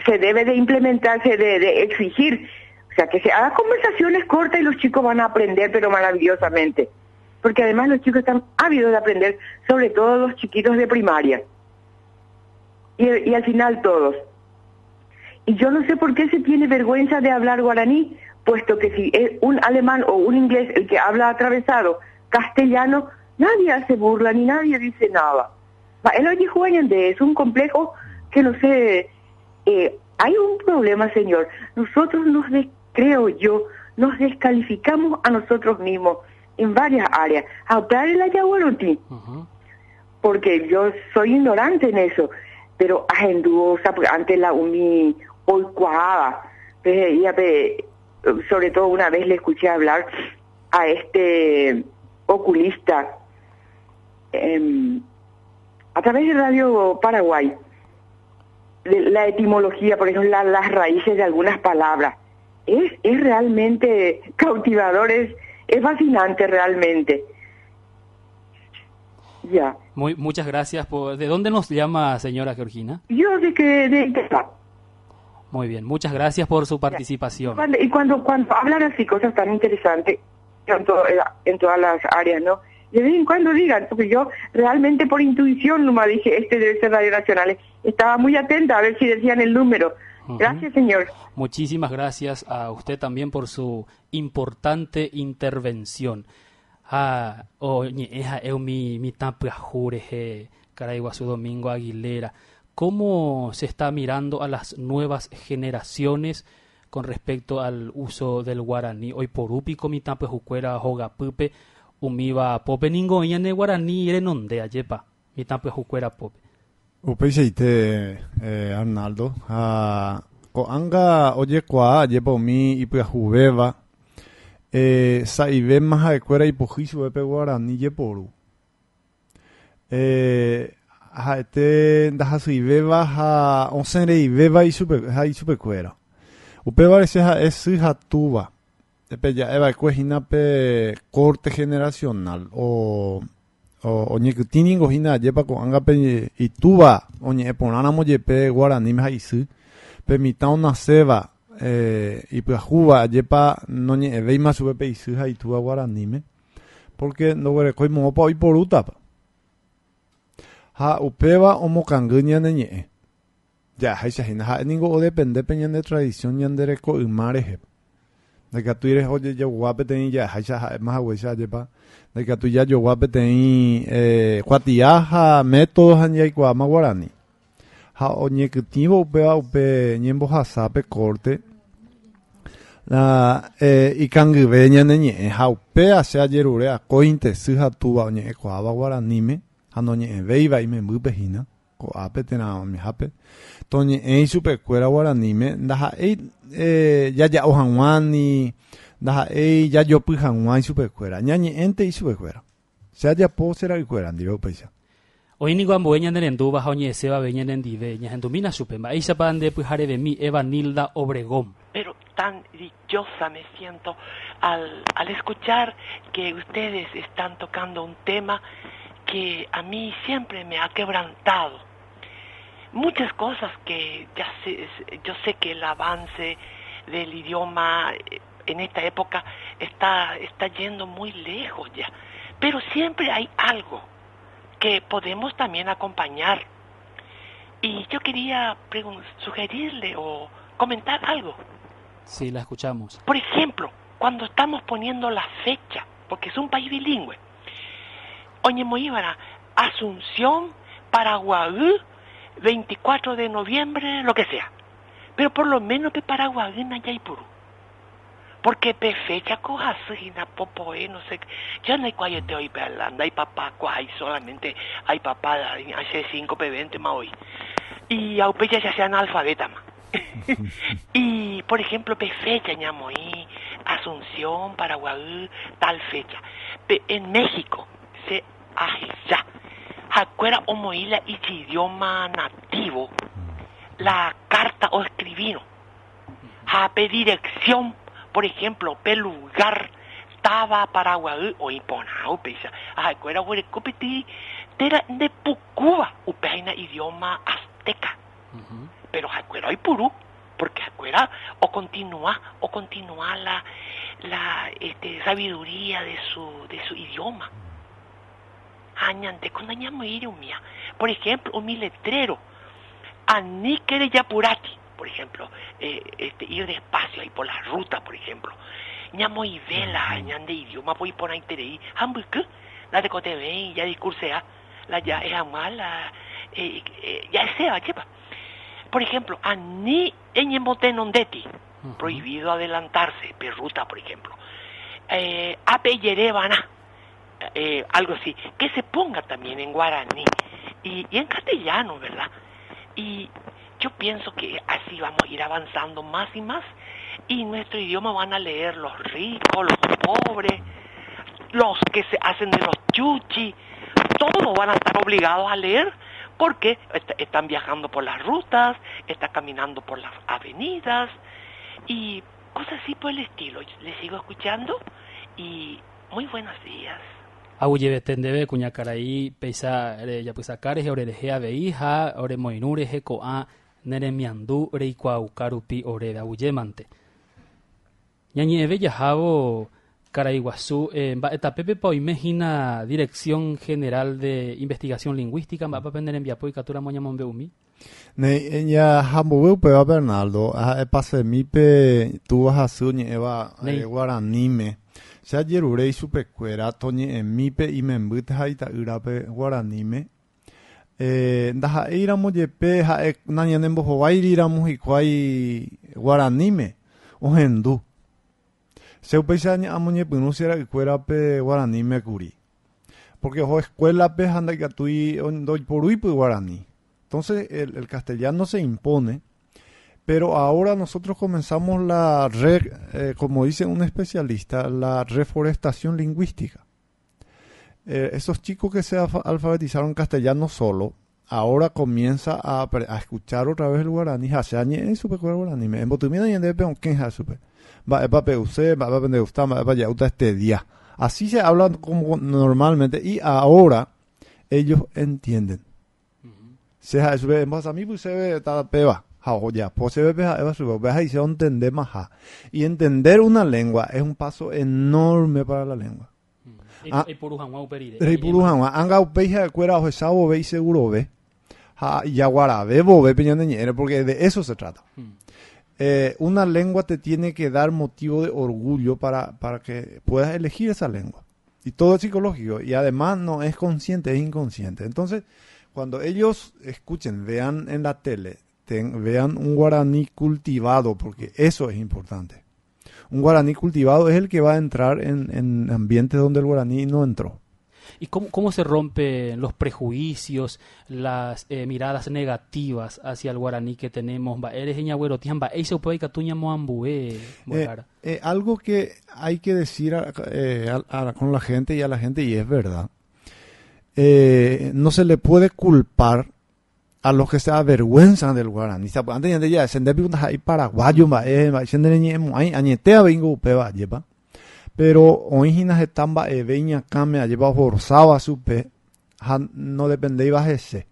Speaker 5: se debe de implementarse, de exigir, o sea, que se hagan conversaciones cortas y los chicos van a aprender, pero maravillosamente. Porque además los chicos están ávidos de aprender, sobre todo los chiquitos de primaria. Y al final todos. Y yo no sé por qué se tiene vergüenza de hablar guaraní, puesto que si es un alemán o un inglés el que habla atravesado castellano, nadie hace burla ni nadie dice nada. El Oye es un complejo que no sé, hay un problema, señor. Nosotros creo yo, nos descalificamos a nosotros mismos en varias áreas. Hablar el ayahuaruti, porque yo soy ignorante en eso, pero agenduosa, ante la uni oicuada, sobre todo una vez le escuché hablar a este oculista a través de Radio Paraguay, de la etimología, por ejemplo, las raíces de algunas palabras. Es realmente cautivador, es fascinante realmente. Ya.
Speaker 2: Muchas gracias. ¿De dónde nos llama, señora Georgina?
Speaker 5: Yo de Itapá.
Speaker 2: Muy bien, muchas gracias por su participación.
Speaker 5: Cuando hablan así cosas tan interesantes en todas las áreas, ¿no? De vez en cuando digan, porque yo realmente por intuición nomás dije, debe ser Radio Nacional. Estaba muy atenta a ver si decían el número. Gracias, señor.
Speaker 2: Muchísimas gracias a usted también por su importante intervención. Mi tapajure, Caraiguazú Domingo Aguilera. ¿Cómo se está mirando a las nuevas generaciones con respecto al uso del guaraní? Hoy por upico mi tapajucuera jogapupe umiva pope ningoña ne guaraní renonde ayepa mi tapajucuera pope.
Speaker 3: Upecheite Arnaldo koanga oye kwa ayepa umi ipyahuveva saive mahaekuéra ipohýichuve pe guarani jeporu. Ha'ete ndahasýivéva ha osẽreivéva ichupekuéra. Upéva rece ha'e sy hatúva epeja'eva'ekue hína pe corte generacional oñekytĩningohína ajépa ko'ága pe itúva oñe'ẽporãramo jepe guaraníme ha isy pe mitã onaséva ipyahúva ajépa noñe'ẽvéima chupe pe isy ha itúva guaraníme porque ndoguerekói moõpa oiporútapa. Ha upéva omokangy ñane ñe'ẽ. Jaháichahína ha'éniko odepende pe ñande tradición ñande reko'yma rehe. Ndaikatúi rehojejogua peteĩ jaháicha ha'emahaguéicha ajépa. Ndaikatúi jajogua peteĩ kuatia ha método ha jaikuaáma guarani. Ha oñekytĩvo upéva upe ñembohasa pe corte ikangyve ñane ñe'ẽ ha upe ache ajerure akóinte sy hatúva oñe'ẽkuaáva guaraníme ha noñe'ẽvéiva imembýpehína ko'ápe térã omehápe toñe'ẽi chupekuéra guaraníme ndaha'éi jaja'o hag̃ua ni ndaha'éi jajopy hag̃ua ichupekuéra ñañe'ẽnte ichupekuéra cheajapo chera'ykuéra ndive upéicha.
Speaker 2: Oíniko ambue ñanerendúva ha oñe'ẽsévave ñanendive ñahendúmina chupe mba'éichapa ndepyharevemi Evanilda Obregón.
Speaker 6: Pero tan dichosa me siento al escuchar que ustedes están tocando un tema que a mí siempre me ha quebrantado. Muchas cosas que yo sé que el avance del idioma en esta época está yendo muy lejos ya, pero siempre hay algo que podemos también acompañar. Y yo quería sugerirle o comentar algo.
Speaker 2: Sí, la escuchamos.
Speaker 6: Por ejemplo, cuando estamos poniendo la fecha, porque es un país bilingüe, Oñemoíbara, Asunción, Paraguay, 24 de noviembre, lo que sea. Pero por lo menos de Paraguay, Nayaipuru. Porque pe fecha coja na popoe, no sé. Yo no hay cuayete hoy pelando, hay papá cuay, solamente hay papá hace 5 p20 más hoy. Y a upeya ya sean alfabeta más. Y por ejemplo, pe fecha ñamoí, Asunción, Paraguay, tal fecha. En México se ya. Jacuera omoíla y idioma nativo, la carta o escribino. Jape dirección, por ejemplo, pe lugar, estaba Paraguay o Imponao, pesa. Jacuera huerecopeti, tera de Pucuba, upeina idioma azteca. Pero jacuera hay purú, porque jacuera o continúa la sabiduría de su idioma. Añante con mía. Por ejemplo, un letrero, Aníquere Yapurati, por ejemplo, ir despacio ahí por la ruta, por ejemplo. Ñamo y vela, añande idioma, voy por ahí tereí, hamburgués, la de Cotebén, ya discursea, la ya es amala, ya sea, lleva. Por ejemplo, Aní Eñemotenondeti, prohibido adelantarse, perruta, por ejemplo. Apellerebana. Algo así, que se ponga también en guaraní y en castellano, ¿verdad? Y yo pienso que así vamos a ir avanzando más y más, y nuestro idioma van a leer los ricos, los pobres, los que se hacen de los chuchi, todos van a estar obligados a leer, porque están viajando por las rutas, están caminando por las avenidas, y cosas así por el estilo. Les sigo escuchando, y muy buenos días.
Speaker 2: Auyebetendebe kuñakaraí peisa yapysakarehe orerehe aveíha ore moinurehe ko'ã neremiandu reikuaukárupi oreve auyémante. Ñañe'ẽve jahávo Karai Guazú, mba'etapépe oimehína Dirección General de Investigación Lingüística, mba'épape nerembiapo ikatúramo ñamombe'umi.
Speaker 3: Ya hamboveupe Bernardo, pasemípe tuvahasy ñe'ẽva guaraníme. Se ajerurei chupekuéra toñe'ẽmípe imembýte ha ita'ýrape guaraníme. Ndaha'éiramo jepe ha'e nañanembohovairiramo hikuái guaraníme ohendu. Se upéicha amoñepyrũ che ra'ykuérape guaraníme kuri. Porque ojo escuelape ha ndaikatúi ndoiporúipy guaraní. Entonces el castellano se impone. Pero ahora nosotros comenzamos como dice un especialista, la reforestación lingüística. Esos chicos que se alfabetizaron en castellano solo, ahora comienza a escuchar otra vez el guaraní. Haseañe en su peculiar guaraní. En botumina y en de peón, ¿quién es supe? Va a peuse, va a pendegustar, va a yauta este día. Así se habla como normalmente y ahora ellos entienden. Se ha sube, más a mí pues se ve esta peba. Y entender una lengua es un paso enorme para la lengua. Porque de eso se trata. Una lengua te tiene que dar motivo de orgullo para que puedas elegir esa lengua. Y todo es psicológico. Y además no es consciente, es inconsciente. Entonces, cuando ellos escuchen, vean en la tele, vean un guaraní cultivado, porque eso es importante. Un guaraní cultivado es el que va a entrar en ambientes donde el guaraní no entró.
Speaker 2: ¿Y cómo se rompen los prejuicios, las miradas negativas hacia el guaraní que tenemos?
Speaker 3: Algo que hay que decir con la gente, y es verdad. No se le puede culpar a los que se avergüenzan del guaraní. Antes ya hay paraguayo, pero hoy están veña cambia lleva forzado a su pe, no depende iba ese.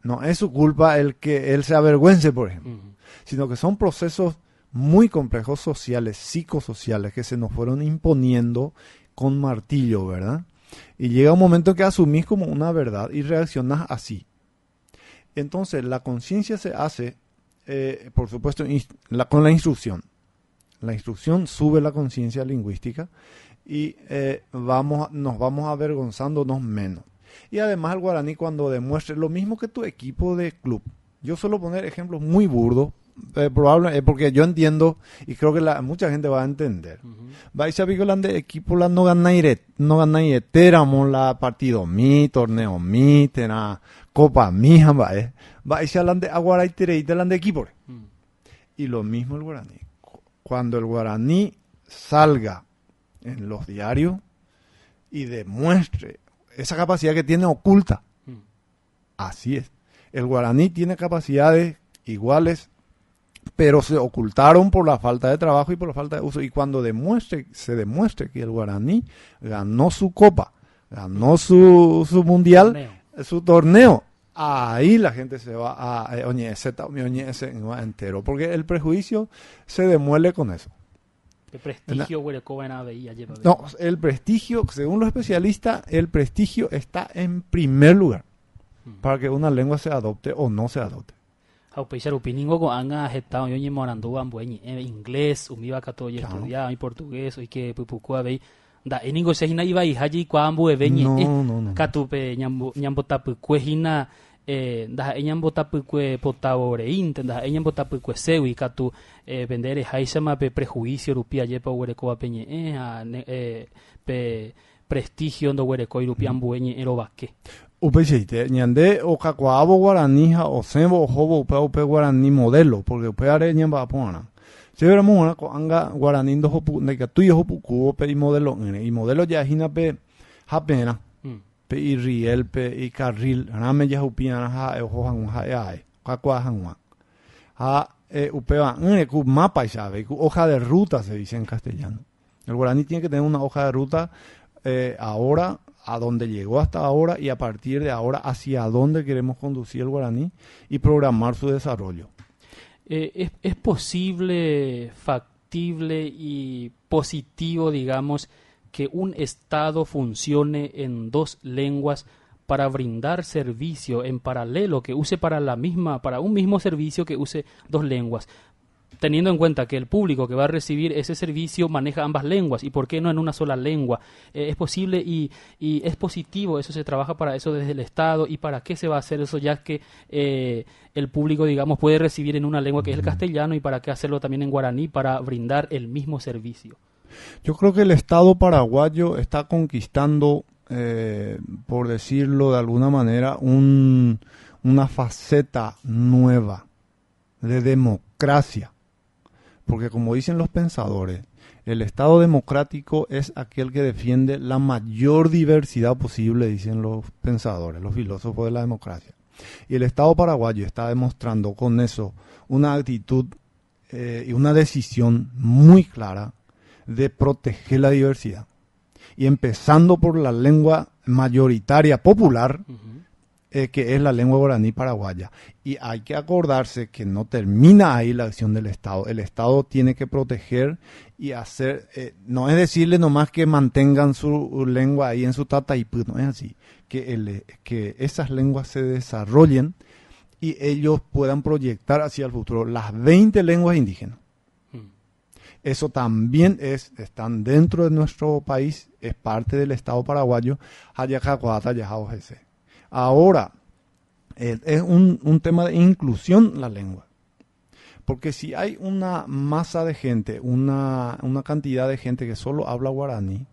Speaker 3: No es su culpa el que él se avergüence, por ejemplo, sino que son procesos muy complejos sociales, psicosociales, que se nos fueron imponiendo con martillo, ¿verdad? Y llega un momento que asumís como una verdad y reaccionás así. Entonces, la conciencia se hace, por supuesto, con la instrucción. La instrucción sube la conciencia lingüística y nos vamos avergonzándonos menos. Y además el guaraní cuando demuestre lo mismo que tu equipo de club. Yo suelo poner ejemplos muy burdos, porque yo entiendo y creo que mucha gente va a entender. Vais a ver que el equipo no ganamos la partido mi, torneo mi, tena copa mi, vais a hablar de aguara y de equipo. Y lo mismo el guaraní. Cuando el guaraní salga en los diarios y demuestre esa capacidad que tiene oculta, así es. El guaraní tiene capacidades iguales, pero se ocultaron por la falta de trabajo y por la falta de uso. Y cuando se demuestre que el guaraní ganó su copa, ganó su mundial, su torneo, ahí la gente se va a entero, porque el prejuicio se demuele con eso.
Speaker 2: El prestigio,
Speaker 3: no, el prestigio, según los especialistas, el prestigio está en primer lugar para que una lengua se adopte o no se adopte.
Speaker 2: Inglés, estudiar portugués, y que da eningo se hina iba y haji kwambu eveñe katupe nyambo tapukwe hina da enyambo tapukwe potawore inte da enyambo tapukwe sewi katu vendere haisama pe prejuicio rupia yepa wereko peñe pe prestigio ndo wereko rupia ambueñe erobake
Speaker 3: upecheite ñande okakwabo guaranija o sembo hobo upe guarani modelo porque upe are nyamba apona severa mona ko anga guarani ndo hopu ne katuyo hopu kubo pe y modelo ya hina pe hapena pe irriel pe y carril rame ya upiana ha hojan ha ai kakwa hanwa ha upeba ku mapa y sabe ku hoja de ruta se dice en castellano. El guaraní tiene que tener una hoja de ruta ahora a dónde llegó hasta ahora y a partir de ahora hacia dónde queremos conducir el guaraní y programar su desarrollo.
Speaker 2: ¿Es posible, factible y positivo, digamos, que un Estado funcione en dos lenguas para brindar servicio en paralelo, que use para un mismo servicio que use dos lenguas? Teniendo en cuenta que el público que va a recibir ese servicio maneja ambas lenguas, y por qué no en una sola lengua. Es posible y es positivo, eso se trabaja para eso desde el Estado. ¿Y para qué se va a hacer eso, ya que el público, digamos, puede recibir en una lengua que es el castellano, y para qué hacerlo también en guaraní para brindar el mismo servicio?
Speaker 3: Yo creo que el Estado paraguayo está conquistando, por decirlo de alguna manera, una faceta nueva de democracia. Porque como dicen los pensadores, el Estado democrático es aquel que defiende la mayor diversidad posible, dicen los pensadores, los filósofos de la democracia. Y el Estado paraguayo está demostrando con eso una actitud y una decisión muy clara de proteger la diversidad. Y empezando por la lengua mayoritaria popular, que es la lengua guaraní paraguaya. Y hay que acordarse que no termina ahí la acción del Estado. El Estado tiene que proteger y hacer, no es decirle nomás que mantengan su lengua ahí en su tataipú, no es así. Que esas lenguas se desarrollen y ellos puedan proyectar hacia el futuro las 20 lenguas indígenas. Eso también están dentro de nuestro país, es parte del Estado paraguayo. Ahora, es un tema de inclusión la lengua. Porque si hay una masa de gente, una cantidad de gente que solo habla guaraní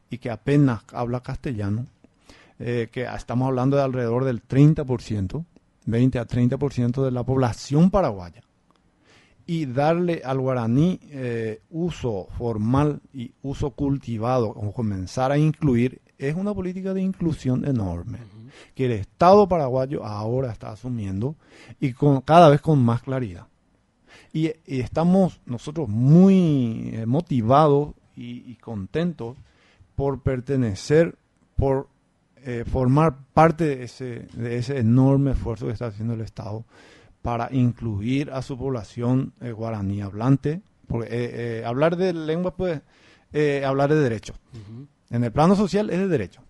Speaker 3: y que apenas habla castellano, que estamos hablando de alrededor del 30%, 20 a 30% de la población paraguaya, y darle al guaraní uso formal y uso cultivado, o comenzar a incluir, es una política de inclusión enorme, que el Estado paraguayo ahora está asumiendo y cada vez con más claridad. Y estamos nosotros muy motivados y contentos por pertenecer, por formar parte de ese enorme esfuerzo que está haciendo el Estado para incluir a su población guaraní hablante. Porque hablar de lengua, pues, hablar de derechos. En el plano social es de derecho.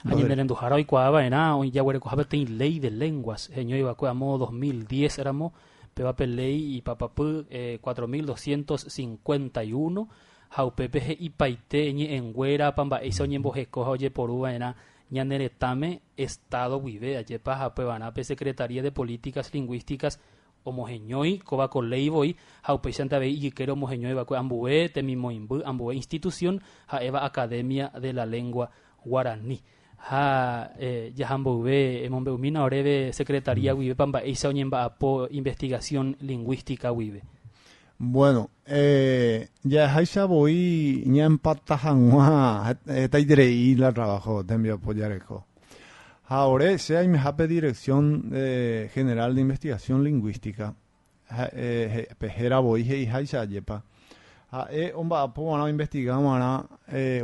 Speaker 2: Ayer en Endujara hoy cuadaba era hoy ya huele cojaba ten ley de lenguas. Señor iba a modo 2010 éramos pevape ley y papapu 4251 jaupepe y paite en güera pamba eso ni en bojeco oye por uva era ñaneretame estado vive ayer pa pevanape secretaría de políticas lingüísticas homogeñoi coba con ley voy jaupe santa ve y quiero homogeñoi va ambué temimo ambué institución jaeva academia de la lengua guaraní ha ya ambué emombeumina oreve secretaría vive pamba eso ni en po investigación lingüística vive.
Speaker 3: Bueno, ya Haisha voy ya empatajanwa está y la trabajo también apoyar eco. Ahora sea y me hape dirección general de investigación lingüística. Pejera voy y Haisha yepa. Omba apo wana investigamos wana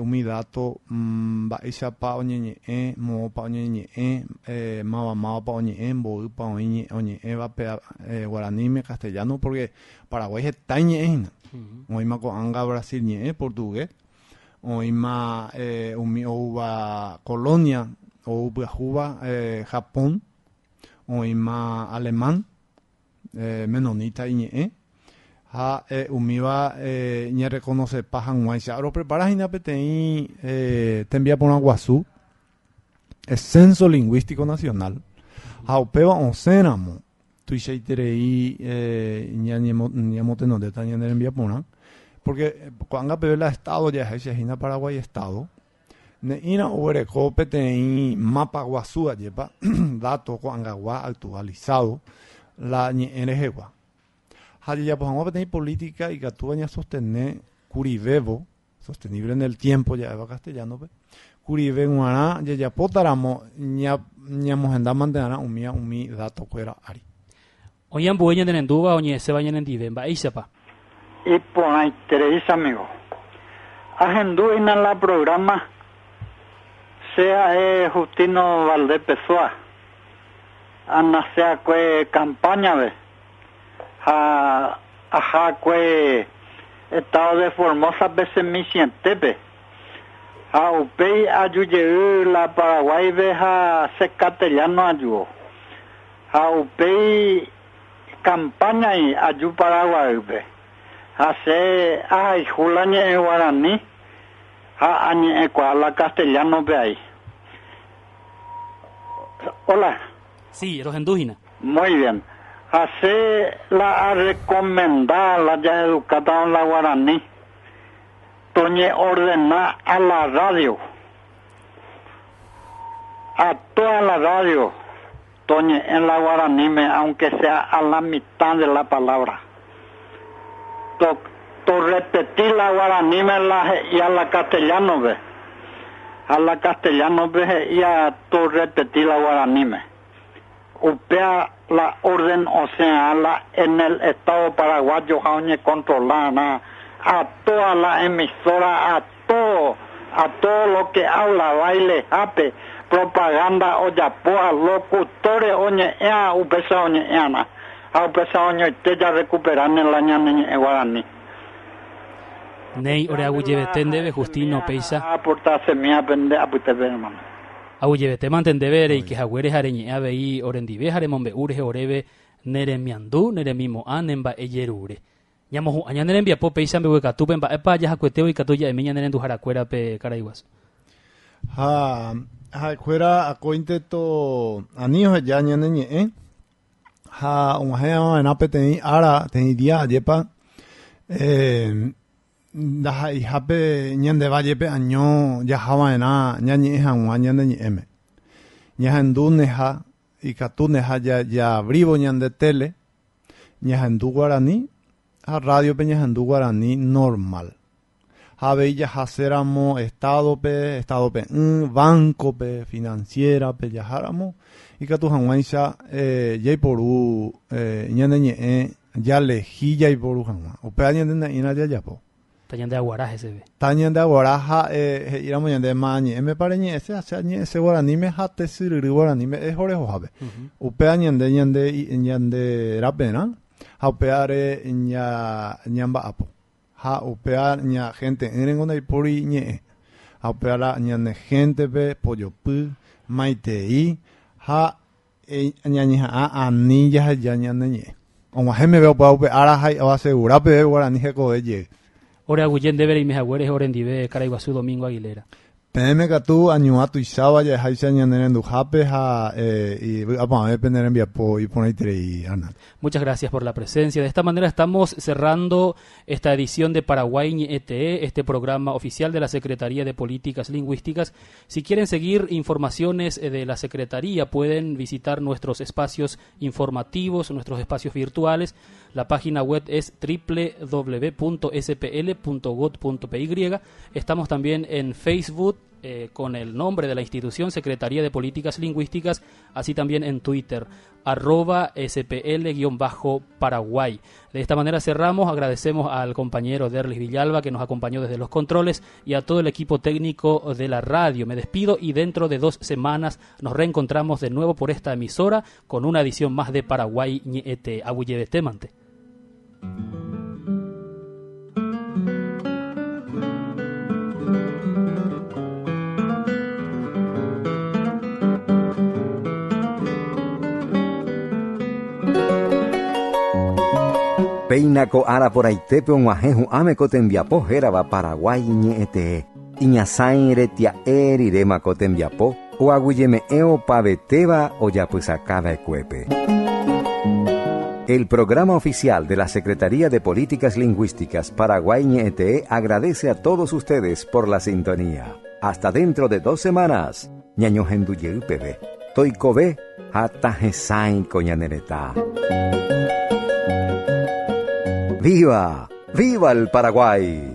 Speaker 3: mi dato ba isa pa onye mo pa onye ma pa onye bo pa onye va pe guaraní castellano porque Paraguay está ñe hoy ma ko anga Brasil ñe portugués hoy ma uva Colonia o Cuba Japón hoy ma alemán menonita ñe umiva ñe reconoce pajan guaysa aro preparas inapetei te envía por Aguazú el censo lingüístico nacional haupeva oncenamo tuiseiterei ñamote no deta ñe envía por porque cuando pebe la estado ya es hina Paraguay estado ne ina oreco petei mapa Aguazú ayepa dato cuangagua actualizado la ñe enejegua ya pues vamos a tener política y que tú vayas a sostener Curibevo, sostenible en el tiempo, ya va castellano, pues. Curibe guará, ya potaramo, ya mojenda mantenará mi dato fuera ari.
Speaker 2: Hoy en Bueña de Nenduba, oye, se vayan en Divemba, y sepa.
Speaker 7: Y por ahí, Teresa, amigo. Agendú en la programa, sea Justino Valdés Pessoa, Ana sea que campaña, ve. Ajá, que estado de Formosa veces mi sientepe. Upei ayuye la Paraguay veja se castellano ayuo. Upei campaña y ayu Paraguay ve. Hace ay julañe en guaraní. Añe la castellano ve ahí. Hola.
Speaker 2: Sí, los endúgina.
Speaker 7: Muy bien. Hace la recomendar la ya educada en la guaraní. Toñe ordena a la radio. A toda la radio. Toñe en la guaraní, aunque sea a la mitad de la palabra. To repetir la guaraní y a la castellano ve. A la castellano ve y a to repetir la guaraní. Upea la orden oceana en el estado paraguayo jaoñe controlada a toda la emisora, a todo lo que habla, baile, ape, propaganda, oyapoa, locutores, oñe upesa oñe ana, upesa oñe te ya recuperan en la ñane en guaraní.
Speaker 2: Nei ore aguyebetende Justino Peisa.
Speaker 7: Aportarse mía pende aputebe hermano.
Speaker 2: Aguyebete mantendebere y que jagueres areñe abei orendive haremombe urge orebe neremiandu neremimo anemba eyerure. Ñamo añaner envía po peisa me huecatu pemba epa ya jacueteo y catuya emiña nerendu jaracuera pe Caraiguas.
Speaker 3: Jacuera acointe to anillos ya ñaneñe un jeo en apeteni ara teni dia yepa da hape ñande valle año ya javaena ñañe hanwa ñande eme ñahandune ha y katune ha ya bribo ñande tele ñahandu guaraní a radio pe ñahandu guaraní normal habe ya haceramo estado pe banco pe financiera pe ya haramo y katu hanwaisa ya poru ñande ya lejilla y poru hanwa o pe ñande na ina ya po
Speaker 2: Tañan de Aguaraje se ve.
Speaker 3: Tañan de Aguaraja, iramos de mañe. Me parece ese guaraní me jate siriri guaraní me es orejo jabe. Upea ñande rapena. Ha upeare ñamba apo. Ha upea ña gente en una y pori ñe. Haupera ñane gente pe Poyopy, Maitei, ha ñañija anilla ya ñaneñe. Omajeme veo paupe arajai o asegura pe guarani jeko de
Speaker 2: Ora Guyen de y Mejagueres, Orendive, Caraiguazú, Domingo Aguilera.
Speaker 3: Peme Catu, Añuatu y Saba, ya Haisha Ñaneren Dujape, y vamos a ver Peneren Viapo y Poneitre y Ana.
Speaker 2: Muchas gracias por la presencia. De esta manera estamos cerrando esta edición de Paraguay ETE, este programa oficial de la Secretaría de Políticas Lingüísticas. Si quieren seguir informaciones de la Secretaría, pueden visitar nuestros espacios informativos, nuestros espacios virtuales. La página web es www.spl.gov.py. Estamos también en Facebook con el nombre de la institución Secretaría de Políticas Lingüísticas, así también en Twitter, @SPL_Paraguay. De esta manera cerramos, agradecemos al compañero Derlis Villalba que nos acompañó desde los controles y a todo el equipo técnico de la radio. Me despido y dentro de 2 semanas nos reencontramos de nuevo por esta emisora con una edición más de Paraguay Ñeete. Abuyebete-mante.
Speaker 1: Peinaco ara por aitepe onguajeju ameco tembiapo jeraba Paraguay ñeete. Iñasaire tia eriremaco tembiapo o aguyeme eo paveteba o yapusacaba ecuepe. El programa oficial de la Secretaría de Políticas Lingüísticas Paraguay ñeete agradece a todos ustedes por la sintonía. Hasta dentro de 2 semanas. Ñaño henduyeupebe. Toikobe hatajesain coñanereta. ¡Viva! ¡Viva el Paraguay!